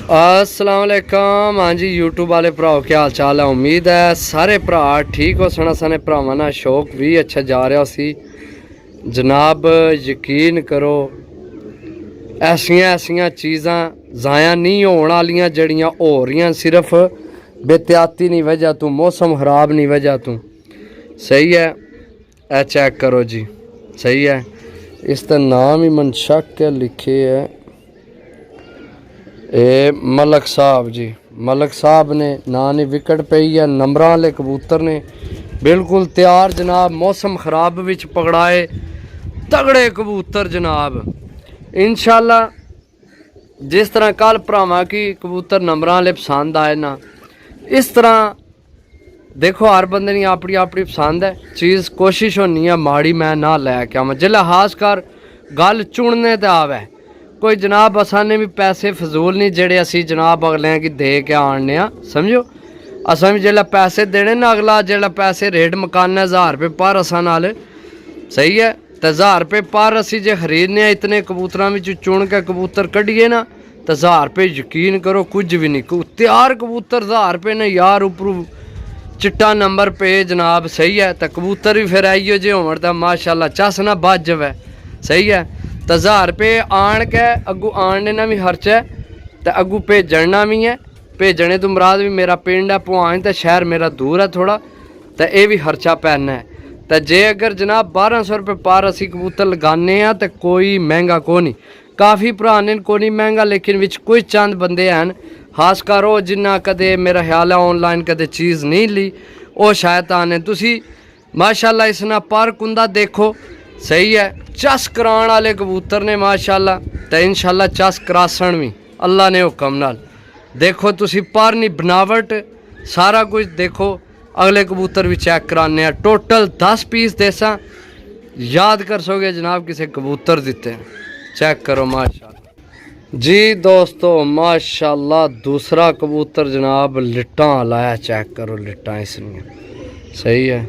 अस्सलाम वालेकुम। हाँ जी यूट्यूब वाले भराओ क्या हाल चाल है। उम्मीद है सारे भरा ठीक हो सन। साने भरावां दा शौक भी अच्छा जा रहा सी जनाब। यकीन करो ऐसियां ऐसियां चीज़ां ज़ाया नहीं होने वालियां जड़ियां हो रही सिर्फ बेहतियाती नहीं वजह तू, मौसम खराब नहीं वजह तू। सही है, ए चेक करो जी। सही है, इसका नाम ही मन शक के लिखे है ए मलक साहब जी। मलक साहब ने ना ने विकेट पई है। नंबर वाले कबूतर ने बिल्कुल तैयार जनाब। मौसम खराब विच पकड़ाए तगड़े कबूतर जनाब। इंशाल्लाह जिस तरह कल भरावां की कबूतर नंबर वाले पसंद आए ना, इस तरह देखो हर बंदे की अपनी अपनी पसंद है चीज़। कोशिश होनी है माड़ी मैं ना लैके आवां जिसलै खास कर गल चुनने ते आवे। कोई जनाब असाने भी पैसे फजूल नहीं जेड़े असी जनाब अगले की दे के आने आ। समझो असा भी जेल्लै पैसे देने ना, अगला जेल्लै पैसे रेट मकाना 1000 रुपये पर असा नाल। सही है, तो 1000 रुपये पर असी जे खरीदने इतने कबूतरों में चुन के कबूतर कढ़िए ना तो 1000 रुपये यकीन करो कुछ भी नहीं। तैयार कबूतर 1000 रुपये ने यार उपरू चिट्टा नंबर पे जनाब। सही है, तो कबूतर भी फिर आइयो जे होवन तो माशाल्लाह चस ना बज जावे। सही है, तो 1000 रुपये आन के अगू आने ना भी खर्च है, तो अगू भेजना भी है। भेजने तो मुराद भी मेरा पिंड है पुआन, तो शहर मेरा दूर है थोड़ा, तो यह भी खर्चा पैना है। तो जे अगर जनाब 1200 रुपये पर असी कबूतर लगाने तो कोई महंगा को नहीं। काफ़ी भरा ने को नहीं महंगा, लेकिन विच कुछ चंद बंदे हैं खास कर वो जिन्ना कदे मेरा ख्याल है ऑनलाइन कदे चीज़ नहीं ली, वो शायद आने तुसी माशाल्लाह इसना पर कुंदा देखो। सही है, चस कराने वाले कबूतर ने माशाल्लाह, तो इंशाल्लाह चस करासन भी अल्लाह ने हुक्म नाल। देखो तुसी पर नहीं बनावट सारा कुछ देखो। अगले कबूतर भी चेक कराने टोटल 10 पीस देसा याद कर सोगे जनाब किसी कबूतर दिते हैं। चेक करो माशाल्लाह जी दोस्तों, माशाल्लाह दूसरा कबूतर जनाब लिट्टां लाया। चेक करो लिट्टां इसने। सही है,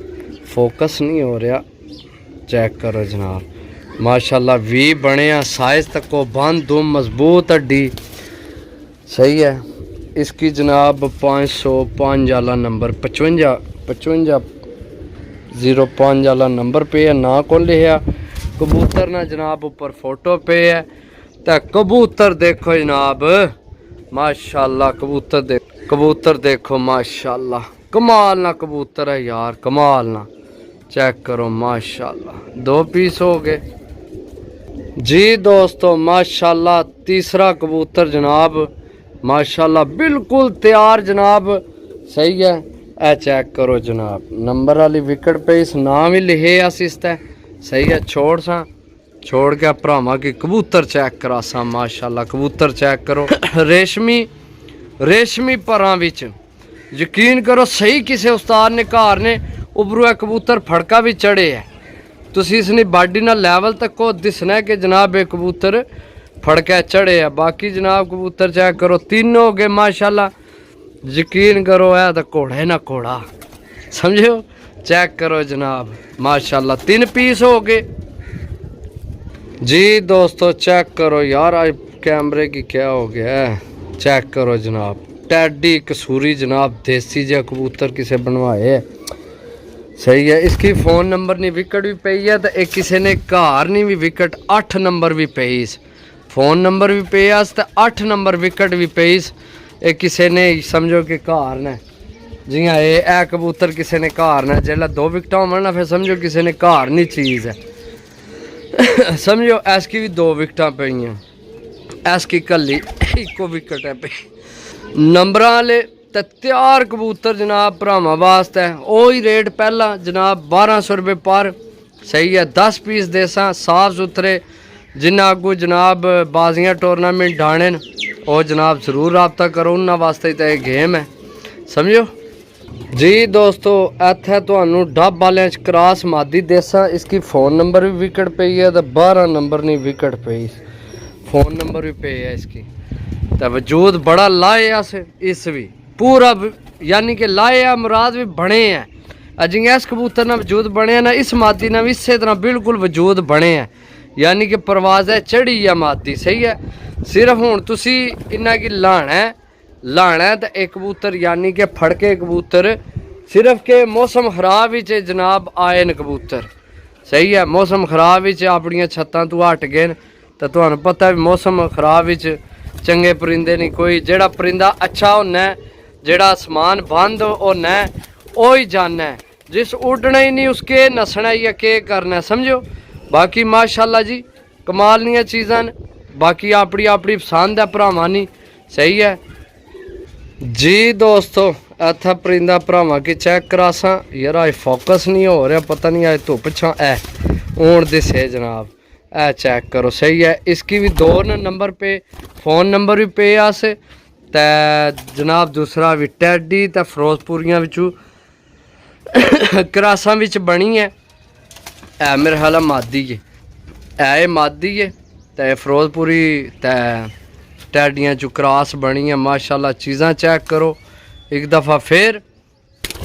फोकस नहीं हो रहा। चेक करो जनाब माशाल्लाह वी बने साइज तक को बंद दो मजबूत हड्डी। सही है, इसकी जनाब 505 वाला नंबर 5505 वाला नंबर पे है। ना को लिखा कबूतर ना जनाब ऊपर फोटो पे है। तो कबूतर देखो जनाब माशाल्लाह। कबूतर देखो माशाल्लाह कमाल ना कबूतर है यार, कमाल ना। चेक करो माशाल्लाह 2 पीस हो गए जी दोस्तों। माशाल्लाह तीसरा कबूतर जनाब माशाल्लाह बिल्कुल तैयार जनाब। सही है, ए चेक करो जनाब नंबर वाली विकेट पे इस नाम ही लिखे असता। सही है, छोड़ के भरावां की कबूतर चेक करा सा माशाल्लाह। कबूतर चेक करो रेशमी परां विच यकीन करो। सही किसी उस्ताद ने घर ने उबरू कबूतर फड़का भी चढ़े है। तुसी इसने बाडी ना लैवल तक को दिसना है कि जनाब ये कबूतर फड़के चढ़े है। बाकी जनाब कबूतर चेक करो तीनों हो गए माशाल्लाह। यकीन करो है तो घोड़ा ना घोड़ा समझो। चेक करो जनाब माशाल्लाह 3 पीस हो गए जी दोस्तों। चेक करो यार आज कैमरे की क्या हो गया है। चेक करो जनाब टैडी कसूरी जनाब देसी जहा कबूतर किसे बनवाए। सही है, इसकी फ़ोन नंबर नहीं विकेट भी पई है, तो एक किसी ने घर नहीं भी विकेट 8 नंबर भी पेईस। फ़ोन नंबर भी पे तो 8 नंबर विकेट भी पेईस। एक किसी ने समझो कि घर ने जी हाँ ये कबूतर किसी ने घर ने जेल्लै 2 विकट होवन ना फिर समझो किसी ने घर नहीं चीज़ है। समझो ऐसकी भी 2 विकट पेइयां, ऐसकी कली इको विकेट है पे। नंबर वाले तो तैयार कबूतर जनाब भरावां वास्ते वही रेट पहला जनाब 1200 रुपये पर। सही है, 10 पीस देसा साफ सुथरे। जिन्ना अगू जनाब बाजियां टूरनामेंट डाने वो जनाब जरूर रबता करो, उन्होंने वास्ते तो यह गेम है समझो जी दोस्तों। इत्थे तुहानू डब वाले क्रॉस मादी देसा। इसकी फ़ोन नंबर भी विकेट पई है, तो 12 नंबर नहीं विकेट पई। फ़ोन नंबर भी पे है इसकी। तो वजूद बड़ा लाए अस इस भी पूरा यानी कि लाए आ मुराद भी बने हैं। जियां इस कबूतर ना वजूद बने ना इस मादी ना भी इस तरह बिल्कुल वजूद बने हैं। यानी कि परवाज़ है चढ़ी या मादी। सही है, सिर्फ हुण तुसी इन्ना की लाना है तो एक कबूतर यानी कि फड़के कबूतर सिर्फ के मौसम खराब ही जनाब आए न कबूतर। सही है, मौसम खराब ही अपनियां छत्तां तो हट गए तो तुहानू पता भी मौसम खराब ही चंगे परिंदे नहीं कोई। जेड़ा परिंदा अच्छा होना है, जेड़ा आसमान बंद होना है, वो ही जाना है। जिस उड़ना ही नहीं उसके नसना या के करना है, समझो। बाकी माशाल्लाह जी कमाल दी चीज़ां न, बाकी अपनी अपनी पसंद है भरावां दी। सही है जी दोस्तों, इत्थे परिंदा भरावां की चेक करासा यार, अज फोकस नहीं हो रहा, पता नहीं अज धुप छा ऊन दिसे जनाब, ए चेक करो। सही है, इसकी भी 2 नंबर पे फ़ोन नंबर भी पे आस ते जनाब, दूसरा भी टैडी ते फिरोजपुरियां विचू करासा विच बनी है। ए मेरे ख्याल मादी है मादी है ते फिरोजपुरी ते टैडियां चू क्रॉस बनी है। माशाल्लाह चीज़ां चेक करो एक दफ़ा फिर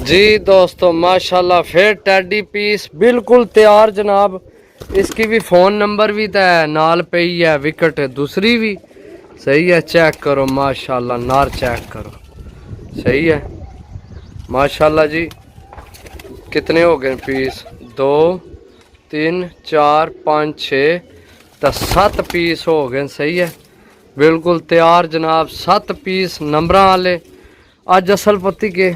जी दोस्तों, माशाल्लाह फिर टैडी पीस बिल्कुल तैयार जनाब। इसकी भी फ़ोन नंबर भी तो नाल पई है, विकेट दूसरी भी। सही है, चेक करो माशाल्लाह, नार चेक करो। सही है माशाल्लाह जी। कितने हो गए पीस? 2 3 4 5 6 तो 7 पीस हो गए। सही है, बिल्कुल तैयार जनाब, 7 पीस नंबर वाले। अज असल पत्ती के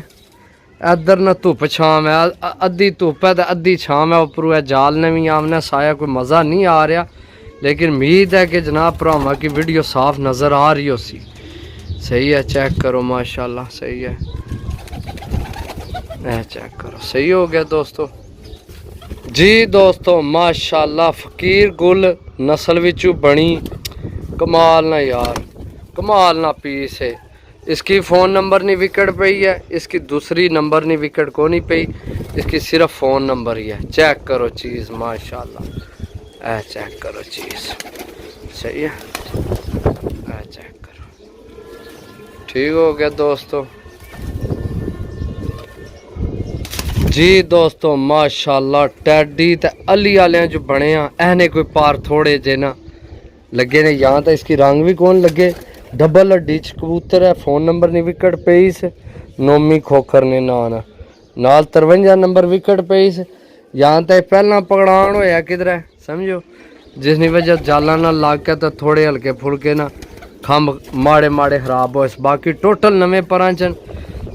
इधर न धुप छाम है, अद्धी धुप है तो अद्धी छाम है, उपरों है जाल ने भी आमने साया, कोई मज़ा नहीं आ रहा। लेकिन उम्मीद है कि जनाब भरावां की वीडियो साफ नज़र आ रही हो सी। सही है, चेक करो माशाल्लाह। सही है, चेक करो। सही हो गया दोस्तों जी दोस्तों, माशाल्लाह फ़कीर गुल नस्ल विचू बनी, कमाल ना यार, कमाल ना पीस है। इसकी फ़ोन नंबर नहीं विकेट पई है, इसकी दूसरी नंबर नहीं विकेट को नहीं पई, इसकी सिर्फ फ़ोन नंबर ही है। चेक करो चीज़ माशाल्लाह, चेक करो चीज़। सही है, चेक करो। ठीक हो गया दोस्तों जी दोस्तों, माशाल्लाह टैडी ते अली वाले जो बने हैं, कोई पार थोड़े जे ना लगे ने। यहाँ तो इसकी रंग भी कौन लगे, डबल हड्डी कबूतर है। फ़ोन नंबर नहीं विकेट पेईस, नोमी खोखर ने नाल 53 नंबर विकेट पेईस। यहाँ तो पहला पकड़ान होया किधर है समझो, जिसकी वजह जाला ना लग के तो थोड़े हल्के फुलके ना खंभ माड़े माड़े खराब हो। बाकी टोटल नवे परां चन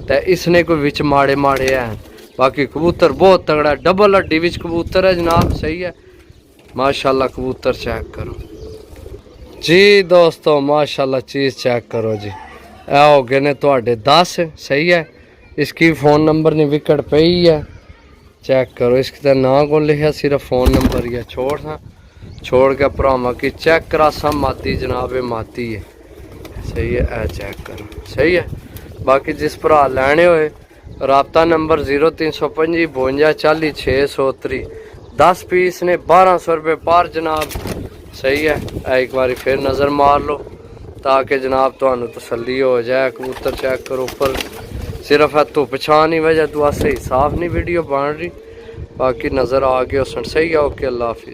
ते इसने कोई विच माड़े माड़े है। बाकी कबूतर बहुत तगड़ा, डबल हड्डी विच कबूतर है जनाब। सही है माशाल्लाह, कबूतर चेक करो जी दोस्तों, माशाल्लाह चीज़ चेक करो जी। ए हो गए ने तुहाडे 10। सही है, इसकी फ़ोन नंबर नहीं विकेट पई है। चेक करो, इसकी तो ना को लिखा, सिर्फ फ़ोन नंबर ही है। छोड़ के भरावां की चेक करासा मादी जनाब, मादी है। सही है, ए चेक करो। सही है, बाकी जिस भरा लैने होए राबता नंबर 0325 52 40 630। 10 पीस ने 1200 रुपये पर जनाब। सही है, एक बार फिर नज़र मार लो ताकि जनाब तो तसल्ली हो जाए। कबूतर चेक करो, ऊपर सिर्फ है धुप छां की वजह तो सही साफ नहीं वीडियो बन रही, बाकी नज़र आ गया। सही है, ओके, अल्लाह हाफिज़।